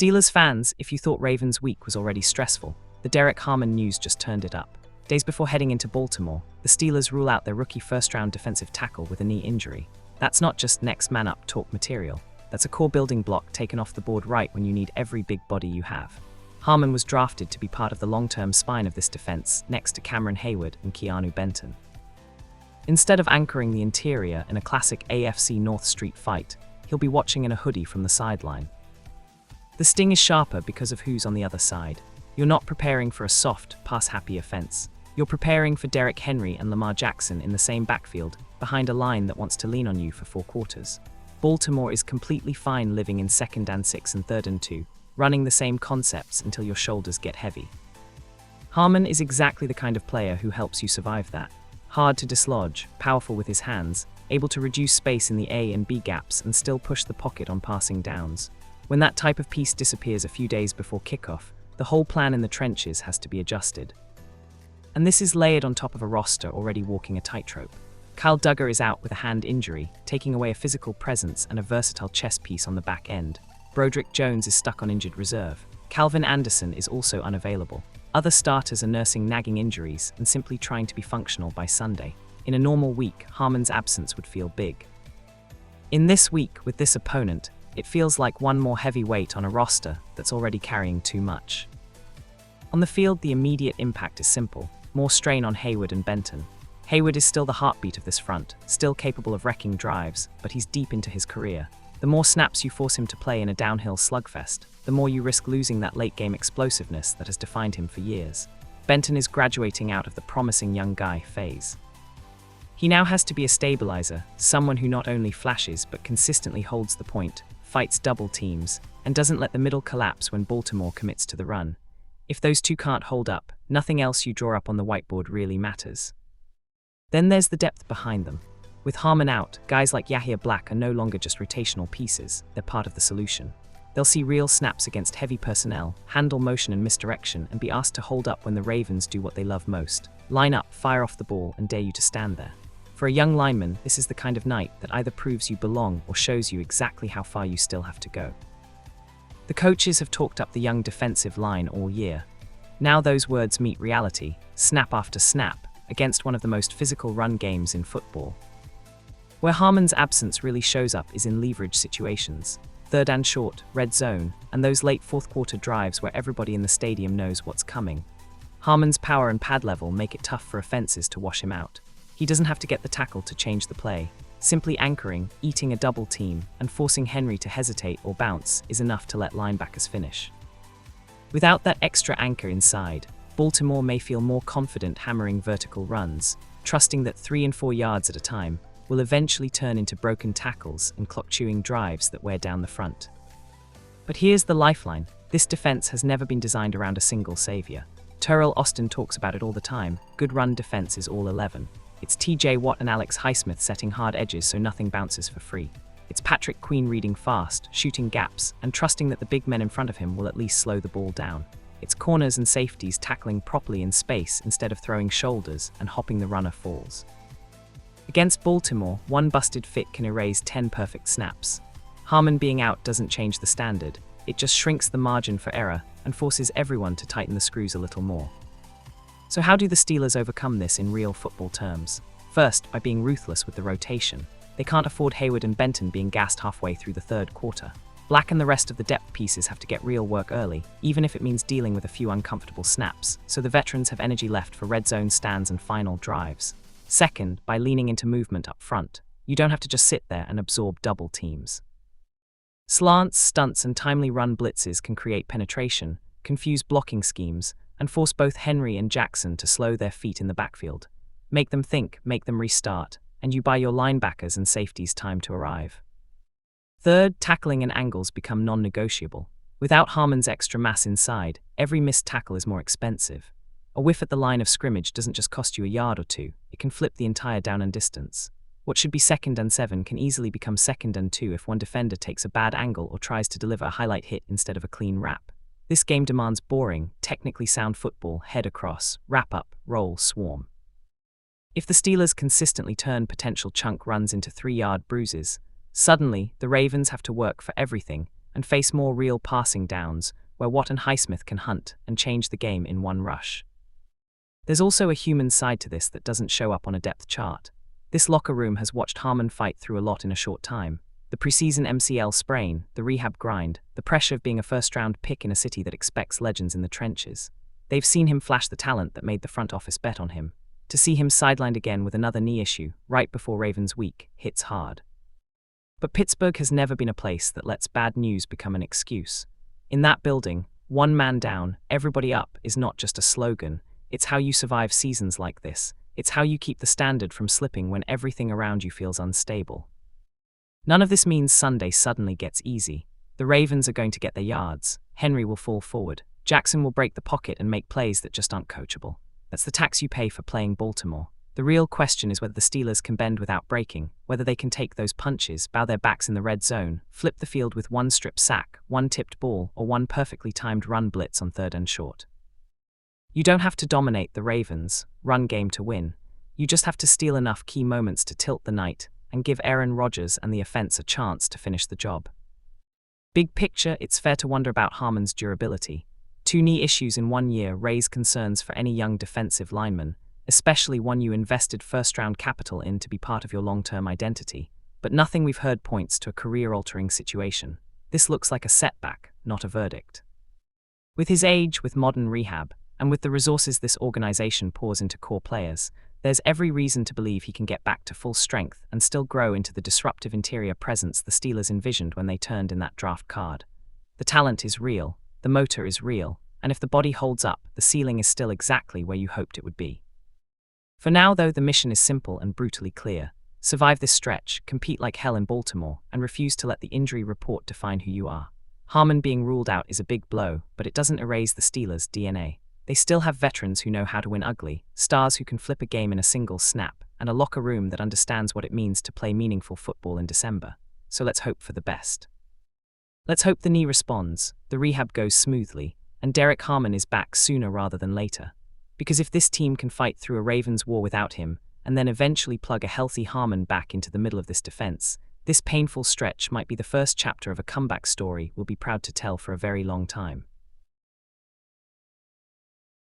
Steelers fans, if you thought Ravens' week was already stressful, the Derrick Harmon news just turned it up. Days before heading into Baltimore, the Steelers rule out their rookie first-round defensive tackle with a knee injury. That's not just next man up talk material. That's a core building block taken off the board right when you need every big body you have. Harmon was drafted to be part of the long-term spine of this defense next to Cameron Hayward and Keanu Benton. Instead of anchoring the interior in a classic AFC North Street fight, he'll be watching in a hoodie from the sideline. The sting is sharper because of who's on the other side. You're not preparing for a soft, pass-happy offense. You're preparing for Derrick Henry and Lamar Jackson in the same backfield, behind a line that wants to lean on you for 4 quarters. Baltimore is completely fine living in 2nd and 6 and 3rd and 2, running the same concepts until your shoulders get heavy. Harmon is exactly the kind of player who helps you survive that. Hard to dislodge, powerful with his hands, able to reduce space in the A and B gaps and still push the pocket on passing downs. When that type of piece disappears a few days before kickoff, the whole plan in the trenches has to be adjusted. And this is layered on top of a roster already walking a tightrope. Kyle Duggar is out with a hand injury, taking away a physical presence and a versatile chess piece on the back end. Broderick Jones is stuck on injured reserve. Calvin Anderson is also unavailable. Other starters are nursing nagging injuries and simply trying to be functional by Sunday. In a normal week, Harmon's absence would feel big. In this week, with this opponent, it feels like one more heavy weight on a roster that's already carrying too much. On the field, the immediate impact is simple: more strain on Hayward and Benton. Hayward is still the heartbeat of this front, still capable of wrecking drives, but he's deep into his career. The more snaps you force him to play in a downhill slugfest, the more you risk losing that late-game explosiveness that has defined him for years. Benton is graduating out of the promising young guy phase. He now has to be a stabilizer, someone who not only flashes but consistently holds the point, fights double teams, and doesn't let the middle collapse when Baltimore commits to the run. If those two can't hold up, nothing else you draw up on the whiteboard really matters. Then there's the depth behind them. With Harmon out, guys like Yahya Black are no longer just rotational pieces, they're part of the solution. They'll see real snaps against heavy personnel, handle motion and misdirection, and be asked to hold up when the Ravens do what they love most: line up, fire off the ball, and dare you to stand there. For a young lineman, this is the kind of night that either proves you belong or shows you exactly how far you still have to go. The coaches have talked up the young defensive line all year. Now those words meet reality, snap after snap, against one of the most physical run games in football. Where Harmon's absence really shows up is in leverage situations: 3rd and short, red zone, and those late 4th quarter drives where everybody in the stadium knows what's coming. Harmon's power and pad level make it tough for offenses to wash him out. He doesn't have to get the tackle to change the play. Simply anchoring, eating a double team, and forcing Henry to hesitate or bounce is enough to let linebackers finish. Without that extra anchor inside, Baltimore may feel more confident hammering vertical runs, trusting that 3 and 4 yards at a time will eventually turn into broken tackles and clock-chewing drives that wear down the front. But here's the lifeline: this defense has never been designed around a single savior. Terrell Austin talks about it all the time: good run defense is all 11. It's TJ Watt and Alex Highsmith setting hard edges so nothing bounces for free. It's Patrick Queen reading fast, shooting gaps, and trusting that the big men in front of him will at least slow the ball down. It's corners and safeties tackling properly in space instead of throwing shoulders and hopping the runner falls. Against Baltimore, one busted fit can erase 10 perfect snaps. Harmon being out doesn't change the standard, it just shrinks the margin for error and forces everyone to tighten the screws a little more. So how do the Steelers overcome this in real football terms? First, by being ruthless with the rotation. They can't afford Hayward and Benton being gassed halfway through the 3rd quarter. Black and the rest of the depth pieces have to get real work early, even if it means dealing with a few uncomfortable snaps, so the veterans have energy left for red zone stands and final drives. Second, by leaning into movement up front. You don't have to just sit there and absorb double teams. Slants, stunts, and timely run blitzes can create penetration, confuse blocking schemes, and force both Henry and Jackson to slow their feet in the backfield. Make them think, make them restart, and you buy your linebackers and safeties time to arrive. Third, tackling and angles become non-negotiable. Without Harmon's extra mass inside, every missed tackle is more expensive. A whiff at the line of scrimmage doesn't just cost you a yard or two, it can flip the entire down and distance. What should be 2nd and 7 can easily become 2nd and 2 if one defender takes a bad angle or tries to deliver a highlight hit instead of a clean wrap. This game demands boring, technically sound football: head across, wrap up, roll, swarm. If the Steelers consistently turn potential chunk runs into 3-yard bruises, suddenly the Ravens have to work for everything, and face more real passing downs where Watt and Highsmith can hunt and change the game in one rush. There's also a human side to this that doesn't show up on a depth chart. This locker room has watched Harmon fight through a lot in a short time. The preseason MCL sprain, the rehab grind, the pressure of being a first-round pick in a city that expects legends in the trenches. They've seen him flash the talent that made the front office bet on him. To see him sidelined again with another knee issue right before Ravens week hits hard. But Pittsburgh has never been a place that lets bad news become an excuse. In that building, one man down, everybody up is not just a slogan. It's how you survive seasons like this. It's how you keep the standard from slipping when everything around you feels unstable. None of this means Sunday suddenly gets easy. The Ravens are going to get their yards. Henry will fall forward. Jackson will break the pocket and make plays that just aren't coachable. That's the tax you pay for playing Baltimore. The real question is whether the Steelers can bend without breaking, whether they can take those punches, bow their backs in the red zone, flip the field with one strip sack, one tipped ball, or one perfectly timed run blitz on 3rd and short. You don't have to dominate the Ravens' run game to win. You just have to steal enough key moments to tilt the night and give Aaron Rodgers and the offense a chance to finish the job. Big picture, it's fair to wonder about Harmon's durability. 2 knee issues in 1 year raise concerns for any young defensive lineman, especially one you invested first-round capital in to be part of your long-term identity. But nothing we've heard points to a career-altering situation. This looks like a setback, not a verdict. With his age, with modern rehab, and with the resources this organization pours into core players, there's every reason to believe he can get back to full strength and still grow into the disruptive interior presence the Steelers envisioned when they turned in that draft card. The talent is real, the motor is real, and if the body holds up, the ceiling is still exactly where you hoped it would be. For now, though, the mission is simple and brutally clear. Survive this stretch, compete like hell in Baltimore, and refuse to let the injury report define who you are. Harmon being ruled out is a big blow, but it doesn't erase the Steelers' DNA. They still have veterans who know how to win ugly, stars who can flip a game in a single snap, and a locker room that understands what it means to play meaningful football in December. So let's hope for the best. Let's hope the knee responds, the rehab goes smoothly, and Derrick Harmon is back sooner rather than later. Because if this team can fight through a Ravens war without him, and then eventually plug a healthy Harmon back into the middle of this defense, this painful stretch might be the first chapter of a comeback story we'll be proud to tell for a very long time.